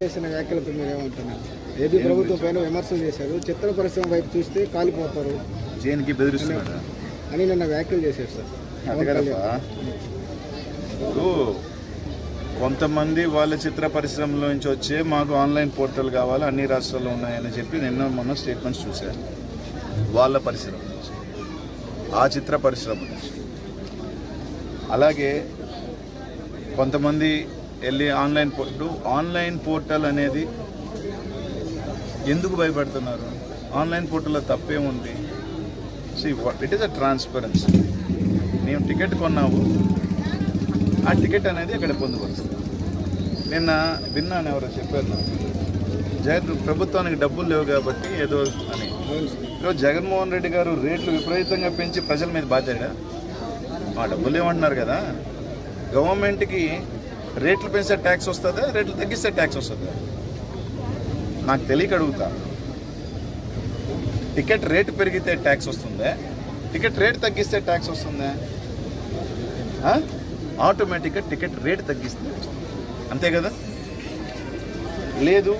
చేసిన వ్యాఖ్యలతో మీరు ఏమంటున్నారు? ఏపీ ప్రభుత్వం పైన విమర్శలు చేశారు. చిత్ర పరిశ్రమ వైపు చూస్తే కాలిపోతారు జైన్కి బెదిరిస్తున్నాడు అని నిన్న వ్యాఖ్యలు చేశారు సార్. కొంతమంది వాళ్ళ చిత్ర పరిశ్రమలో నుంచి వచ్చే మాకు ఆన్లైన్ పోర్టల్ కావాలి, అన్ని రాష్ట్రాల్లో ఉన్నాయని చెప్పి నిన్న మొన్న స్టేట్మెంట్స్ చూశారు. వాళ్ళ పరిశ్రమ నుంచి, ఆ చిత్ర పరిశ్రమ నుంచి. అలాగే కొంతమంది వెళ్ళి ఆన్లైన్ పోర్టల్ అనేది ఎందుకు భయపడుతున్నారు? ఆన్లైన్ పోర్టల్లో తప్పేముంది? It is a transparency. మేము టికెట్ కొన్నాము, ఆ టికెట్ అనేది అక్కడ పొందుపరుస్తాం. నిన్న విన్నాను, ఎవరో చెప్పారు నాకు, ప్రభుత్వానికి డబ్బులు లేవు కాబట్టి ఏదో అని. ఈరోజు జగన్మోహన్ రెడ్డి గారు రేట్లు విపరీతంగా పెంచి ప్రజల మీద బాధ్యత. ఆ డబ్బులు ఏమంటున్నారు కదా, గవర్నమెంట్కి రేట్లు పెంచితే ట్యాక్స్ వస్తుందా, రేట్లు తగ్గిస్తే ట్యాక్స్ వస్తుందా? నాకు తెలియక అడుగుతా. టికెట్ రేటు పెరిగితే ట్యాక్స్ వస్తుందా, టికెట్ రేటు తగ్గిస్తే ట్యాక్స్ వస్తుందా? ఆటోమేటిక్గా టికెట్ రేటు తగ్గిస్తే అంతే కదా. లేదు,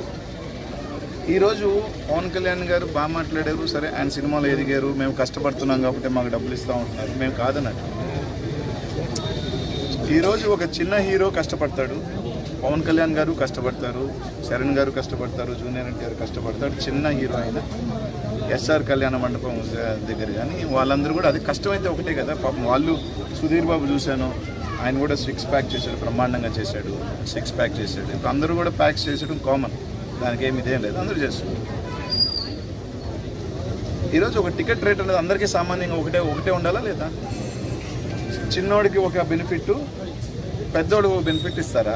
ఈరోజు పవన్ కళ్యాణ్ గారు బాగా మాట్లాడారు, సరే ఆయన సినిమాలో ఎదిగారు, మేము కష్టపడుతున్నాం కాబట్టి మాకు డబ్బులు ఇస్తూ ఉంటున్నారు, మేము కాదన్నట్టు. ఈరోజు ఒక చిన్న హీరో కష్టపడతాడు, పవన్ కళ్యాణ్ గారు కష్టపడతారు, చరణ్ గారు కష్టపడతారు, జూనియర్ ఎన్టీఆర్ కష్టపడతాడు, చిన్న హీరో అయినా ఎస్ఆర్ కళ్యాణ మండపం దగ్గర. కానీ వాళ్ళందరూ కూడా అది కష్టమైతే ఒకటే కదా పాపం. వాళ్ళు సుధీర్ బాబు చూశాను, ఆయన కూడా 6 ప్యాక్ చేశాడు, బ్రహ్మాండంగా చేశాడు, 6 ప్యాక్ చేశాడు. ఇప్పుడు అందరూ కూడా ప్యాక్స్ చేసేయడం కామన్, దానికి ఏమి ఇదేం లేదు, అందరూ చేస్తున్నారు. ఈరోజు ఒక టికెట్ రేట్ అనేది అందరికీ సామాన్యంగా ఒకటే ఉండాలా లేదా? చిన్నోడికి ఒక బెనిఫిట్, పెద్దోడికి ఒక బెనిఫిట్ ఇస్తారా?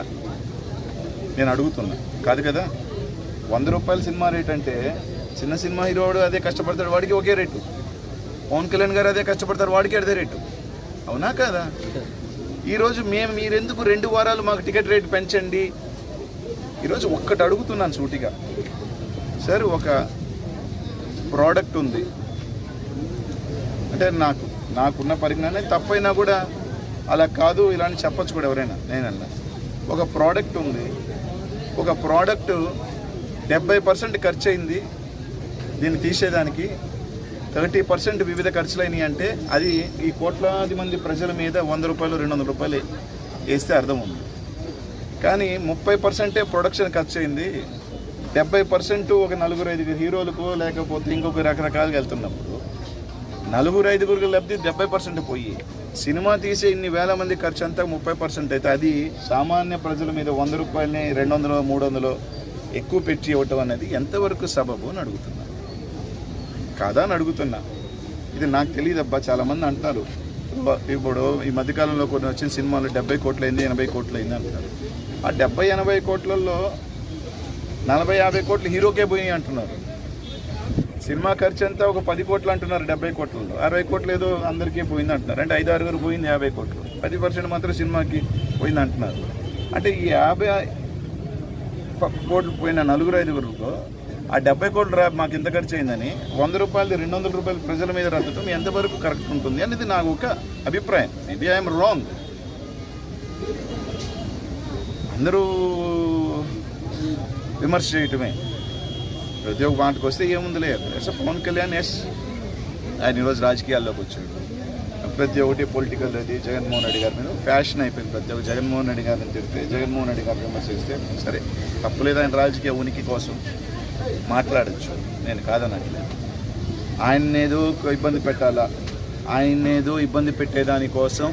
నేను అడుగుతున్నా. కాదు కదా. 100 రూపాయల సినిమా రేట్ అంటే చిన్న సినిమా హీరోడు అదే కష్టపడతాడు, వాడికి ఒకే రేటు. పవన్ కళ్యాణ్ గారు అదే కష్టపడతారు, వాడికి అదే రేటు. అవునా కదా? ఈరోజు మీరెందుకు 2 వారాలు మాకు టికెట్ రేటు పెంచండి? ఈరోజు ఒక్కటి అడుగుతున్నాను సూటిగా. సార్, ఒక ప్రోడక్ట్ ఉంది అంటే నాకున్న పరిజ్ఞానం తప్పైనా కూడా అలా కాదు ఇలాంటి చెప్పచ్చు కూడా ఎవరైనా. నేనన్నా ఒక ప్రోడక్ట్ ఉంది, ఒక ప్రోడక్ట్ 70% ఖర్చు అయింది, దీన్ని తీసేదానికి 30% వివిధ ఖర్చులైనవి అంటే అది ఈ కోట్లాది మంది ప్రజల మీద 100 రూపాయలు 200 రూపాయలు వేస్తే అర్థం ఉంది. కానీ 30% ప్రొడక్షన్ ఖర్చు అయింది, 70% ఒక 4-5 హీరోలకు లేకపోతే ఇంకొక రకరకాలుగా వెళ్తున్నప్పుడు 4-5 లబ్ధి 70% పోయి సినిమా తీసే ఇన్ని వేల మంది ఖర్చు అంతా 30% అయితే అది సామాన్య ప్రజల మీద 100 రూపాయలని 200 300 ఎక్కువ పెట్టి ఇవ్వటం అనేది ఎంతవరకు సబబు అని అడుగుతున్నా. కాదా అని అడుగుతున్నా. ఇది నాకు తెలియదబ్బా. చాలామంది అంటున్నారు ఇప్పుడు ఈ మధ్యకాలంలో కొన్ని వచ్చిన సినిమాలు 70 కోట్లు అయింది, 80 కోట్లు అయింది అంటున్నారు. ఆ 70-80 కోట్లలో 40-50 కోట్లు హీరోకే పోయి అంటున్నారు. సినిమా ఖర్చు అంతా ఒక 10 కోట్లు అంటున్నారు 70 కోట్లలో, 60 కోట్లు ఏదో అందరికీ పోయింది అంటున్నారు. అంటే 5-6 పోయింది 50 కోట్లు, 10% మాత్రం సినిమాకి పోయింది అంటున్నారు. అంటే ఈ 50 కోట్లు పోయిన 4-5 ఆ 70 కోట్లు మాకు ఎంత ఖర్చు అయిందని 100 రూపాయలు 200 రూపాయలు ప్రజల మీద రద్దటం ఎంతవరకు కరెక్ట్ ఉంటుంది అనేది నాకు ఒక అభిప్రాయం. Maybe I'm wrong. అందరూ విమర్శ చేయటమే. ప్రతి ఒక్క మాటకు వస్తే ఏముంది లేదు. పవన్ కళ్యాణ్ ఆయన ఈరోజు రాజకీయాల్లోకి వచ్చాడు. ప్రతి ఒక్కటి పొలిటికల్ అది జగన్మోహన్ రెడ్డి గారి మీద ఫ్యాషన్ అయిపోయింది. ప్రతి ఒక్క జగన్మోహన్ రెడ్డి గారిని తిరిగితే, జగన్మోహన్ రెడ్డి గారిని విమర్శిస్తే సరే తప్పులేదు, ఆయన రాజకీయ ఉనికి కోసం మాట్లాడచ్చు, నేను కాదనట్లేదు. ఆయన్నేదో ఇబ్బంది పెట్టాలా, ఆయన్నేదో ఇబ్బంది పెట్టేదానికోసం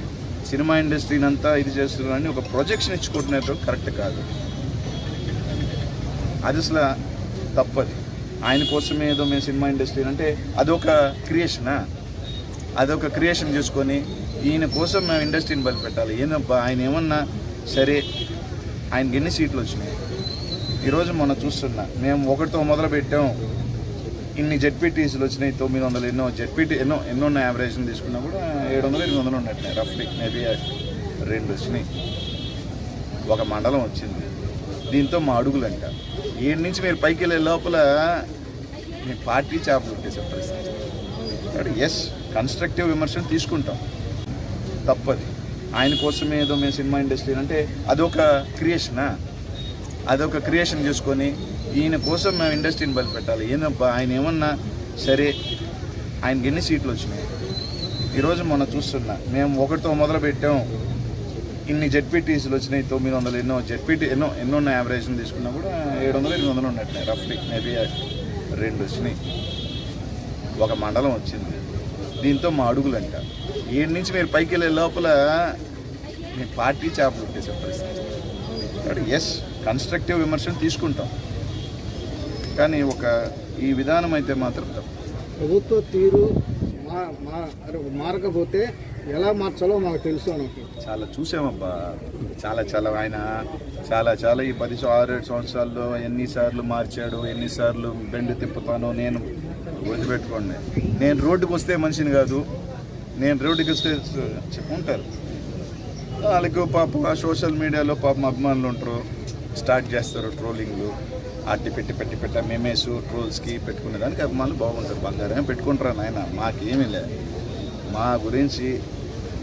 సినిమా ఇండస్ట్రీని అంతా ఇది చేస్తున్నారని ఒక ప్రొజెక్షన్ ఇచ్చుకుంటున్నట్టు కరెక్ట్ కాదు. అది అసలు తప్పది. ఆయన కోసమే ఏదో మేము సినిమా ఇండస్ట్రీ అంటే అదొక క్రియేషనా? అదొక క్రియేషన్ చేసుకొని ఈయన కోసం మేము ఇండస్ట్రీని బలిపెట్టాలి. ఏందబ్బా ఆయన ఏమన్నా సరే, ఆయనకి ఎన్ని సీట్లు వచ్చినాయి ఈరోజు మనం చూస్తున్నా. మేము 1తో మొదలు పెట్టాం, ఇన్ని జెడ్పీటీసీలు వచ్చినాయి, 900 ఎన్నో జెడ్పీటీ ఎన్నో ఉన్నాయి. యావరేజ్ని తీసుకున్నా కూడా 700-800 ఉన్నట్టున్నాయి రఫ్లీ. మేబీ 2 వచ్చినాయి, ఒక మండలం వచ్చింది. దీంతో మా అడుగులంట 7 నుంచి మీరు పైకి వెళ్ళే లోపల మీ పార్టీ చేపలు ఉంటేసే పరిస్థితి. ఎస్, కన్స్ట్రక్టివ్ విమర్శను తీసుకుంటాం, తప్పది. ఆయన కోసమే ఏదో మేము సినిమా ఇండస్ట్రీ అంటే అదొక క్రియేషనా? అదొక క్రియేషన్ చేసుకొని ఈయన కోసం మేము ఇండస్ట్రీని బలిపెట్టాలి. ఏందబ్బా ఆయన ఏమన్నా సరే, ఆయనకి ఎన్ని సీట్లు వచ్చినాయి ఈరోజు మనం చూస్తున్నా. మేము ఒకటితో మొదలు పెట్టాం, ఇన్ని జెడ్పీటీసీలు వచ్చినాయి, 900 ఎన్నో జెడ్పీటీ ఎన్నో ఉన్న యావరేజ్ని తీసుకున్నా కూడా 700-800 ఉన్నట్టున్నాయి రఫ్లీ. మేబీ 2 వచ్చినాయి, ఒక మండలం వచ్చింది. దీంతో మా అడుగులంట 7 నుంచి మీరు పైకి వెళ్ళే లోపల మీ పార్టీ చేపలు పెట్టేసే పరిస్థితి. కాబట్టి ఎస్, కన్స్ట్రక్టివ్ విమర్శను తీసుకుంటాం, కానీ ఈ విధానం అయితే మాత్రం తప్పు. ప్రభుత్వ తీరు మారకపోతే ఎలా మార్చాలో మాకు తెలుసు అనుకో. చాలా చూసామబ్బా, చాలా ఆయన చాలా ఈ 6-7 సంవత్సరాల్లో ఎన్నిసార్లు మార్చాడు, ఎన్నిసార్లు బెండు తిప్పుతాను. నేను గుర్తుపెట్టుకోండి, నేను రోడ్డుకు వస్తే మనిషిని కాదు, నేను రోడ్డుకి వస్తే చెప్పుకుంటారు వాళ్ళకు పాపం. ఆ సోషల్ మీడియాలో పాపం అభిమానులు ఉంటారు, స్టార్ట్ చేస్తారు ట్రోలింగ్లు, అట్టి పెట్టి మెమేస్ ట్రోల్స్కి పెట్టుకునేదానికి అభిమానులు బాగుంటారు. బంగారమే పెట్టుకుంటారు నాయన, మాకేమీ లేదు. మా గురించి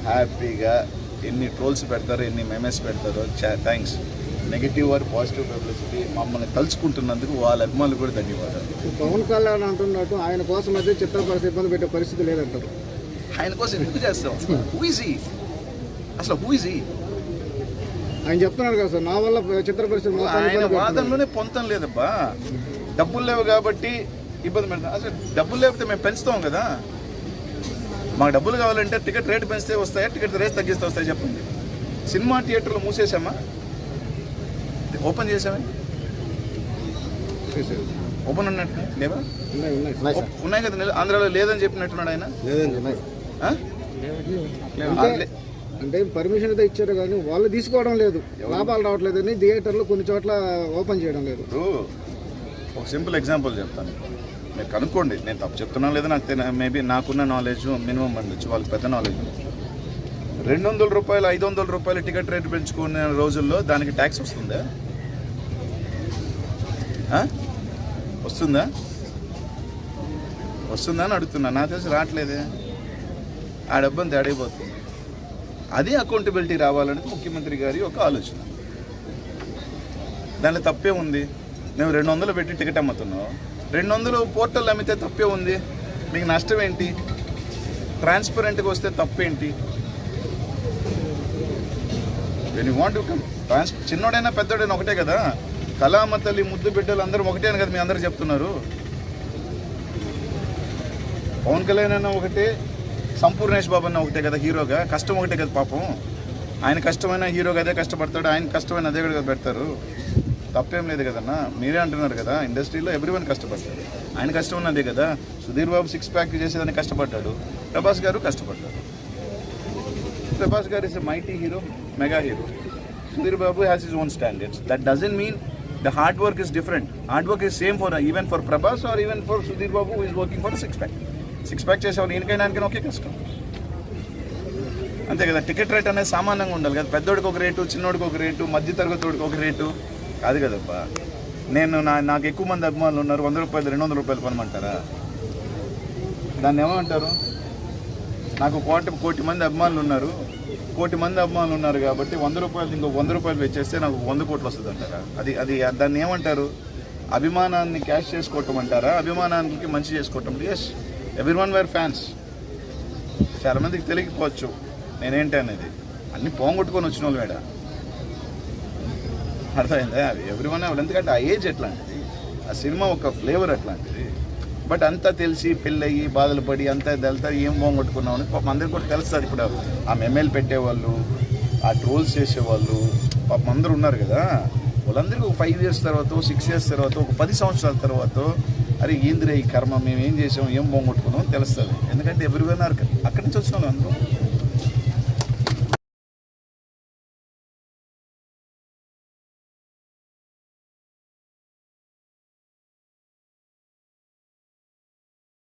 హ్యాపీగా ఎన్ని ట్రోల్స్ పెడతారో, ఎన్ని మెమేస్ పెడతారో, thanks. Negative or positive publicity మమ్మల్ని తలుచుకుంటున్నందుకు వాళ్ళ అభిమానులు కూడా ధన్యవాదాలు. పవన్ కళ్యాణ్ అంటున్నట్టు ఆయన కోసం అయితే చిత్రపరిస్థితి ఇబ్బంది పెట్టే పరిస్థితి లేదంటారు. ఆయన కోసం ఎందుకు చేస్తాం? Who is he? ఆయన చెప్తున్నారు కదా సార్, నా వల్ల చిత్ర పరిస్థితి. ఆయన వాదనలోనే పొంతం లేదబ్బా. డబ్బులు లేవు కాబట్టి ఇబ్బంది పెడతాం. అసలు డబ్బులు లేకపోతే మేము పెంచుతాం కదా. మాకు డబ్బులు కావాలంటే టికెట్ రేటు పెంచితే వస్తాయా, టికెట్ రేట్ తగ్గిస్తే వస్తాయి చెప్పండి. సినిమా థియేటర్లు మూసేసామా, ఓపెన్ చేసామా? ఓపెన్ ఉన్నట్టు లేవా? ఉన్నాయి కదా. ఆంధ్రాలో లేదని చెప్పినట్టున్నాడు ఆయన. అంటే పర్మిషన్ అయితే ఇచ్చారు కానీ వాళ్ళు తీసుకోవడం లేదు, లాభాలు రావట్లేదు అని థియేటర్లు కొన్ని చోట్ల ఓపెన్ చేయడం లేదు. ఒక సింపుల్ ఎగ్జాంపుల్ చెప్తాను, మీరు కనుక్కోండి. నేను తప్పు చెప్తున్నాను లేదా నాకు మేబీ నాకున్న నాలెడ్జ్ మినిమం ఉండొచ్చు, వాళ్ళకి పెద్ద నాలెడ్జ్. 200 రూపాయలు 500 రూపాయలు టికెట్ రేటు పెంచుకునే రోజుల్లో దానికి ట్యాక్స్ వస్తుందా? వస్తుందా అని అడుగుతున్నా. నా తెలిసి రావట్లేదే. ఆ డబ్బంతా తేడైపోతుంది. అదే అకౌంటబిలిటీ రావాలనేది ముఖ్యమంత్రి గారి ఒక ఆలోచన. దానిలో తప్పే ఉంది. మేము 200 పెట్టి టికెట్ అమ్ముతున్నాం, 200 పోర్టల్ అమ్మితే తప్పే ఉంది. మీకు నష్టం ఏంటి? ట్రాన్స్పరెంట్గా వస్తే తప్పేంటి? When you want to come చిన్నోడైనా పెద్దోడైనా ఒకటే కదా. కళామ తల్లి ముద్దు బిడ్డలు అందరూ ఒకటే అని కదా మీ అందరూ చెప్తున్నారు. పవన్ కళ్యాణ్ అన్న ఒకటే, సంపూర్ణేష్ బాబు అన్న ఒకటే కదా హీరోగా. కష్టం ఒకటే కదా పాపం. ఆయన కష్టమైన హీరోగా అదే కష్టపడతాడు, ఆయన కష్టమైన అదే కదా పెడతారు. తప్పేం లేదు కదన్నా. మీరే అంటున్నారు కదా, ఇండస్ట్రీలో ఎవ్రీవన్ కష్టపడతారు. ఆయన కష్టం ఉన్నదే కదా. సుధీర్ బాబు 6 ప్యాక్ చేసేదాన్ని కష్టపడ్డాడు, ప్రభాస్ గారు కష్టపడ్డాడు. ప్రభాస్ గారు is a mighty hero, mega hero. Sudheer Babu has his own standards. That doesn't mean the hard work is different. Hard work is same for even for Prabhas or even for Sudhir Babu who is working for a 6-pack. 6-pack చేసేవాళ్ళు ఈయనకైనా ఒకే కష్టం అంతే కదా. Ticket rate అనేది సామాన్యంగా ఉండాలి కదా. పెద్దోడికి ఒక రేటు, చిన్నోడికి ఒక రేటు, మధ్య తరగతికి ఒక రేటు కాదు కదబ్బా. నాకు ఎక్కువ మంది అభిమానులు ఉన్నారు, 100 రూపాయలు 200 రూపాయలు కొనమంటారా? దాన్ని ఏమంటారు? నాకు కోటి మంది అభిమానులు ఉన్నారు, 1 కోటి మంది అభిమానులు ఉన్నారు కాబట్టి 100 రూపాయలు ఇంకో 100 రూపాయలు వెచ్చేస్తే నాకు 100 కోట్లు వస్తుంది అంటారా? అది దాన్ని ఏమంటారు? అభిమానాన్ని క్యాష్ చేసుకోవటం అంటారా? అభిమానానికి మంచి చేసుకోవటం. Yes, everyone were fans. చాలామందికి తెలియకపోవచ్చు నేనేంటి అనేది. అన్ని పోంగొట్టుకొని వచ్చిన వాళ్ళు మేడ అర్థమైందా? ఎవ్రీవన్ ఎందుకంటే ఆ ఏజ్ ఎట్లాంటిది, ఆ సినిమా ఒక ఫ్లేవర్ అట్లాంటిది. బట్ అంతా తెలిసి పెళ్ళయ్యి బాధలు పడి అంతా వెళ్తారు, ఏం పోగొట్టుకున్నాం అని పాపం అందరికీ కూడా తెలుస్తుంది. ఇప్పుడు ఆ మెమేలు పెట్టేవాళ్ళు, ఆ ట్రోల్స్ చేసేవాళ్ళు పాపం అందరూ ఉన్నారు కదా. వాళ్ళందరికీ ఒక 5 years తర్వాత, 6 years తర్వాత, ఒక 10 సంవత్సరాల తర్వాత అరే ఏందిరే ఈ కర్మ, మేము ఏం చేసాం, ఏం పోగొట్టుకున్నాం అని తెలుస్తుంది. ఎందుకంటే ఎవరివైనా అక్కడి నుంచి వచ్చిన వాళ్ళు అందరూ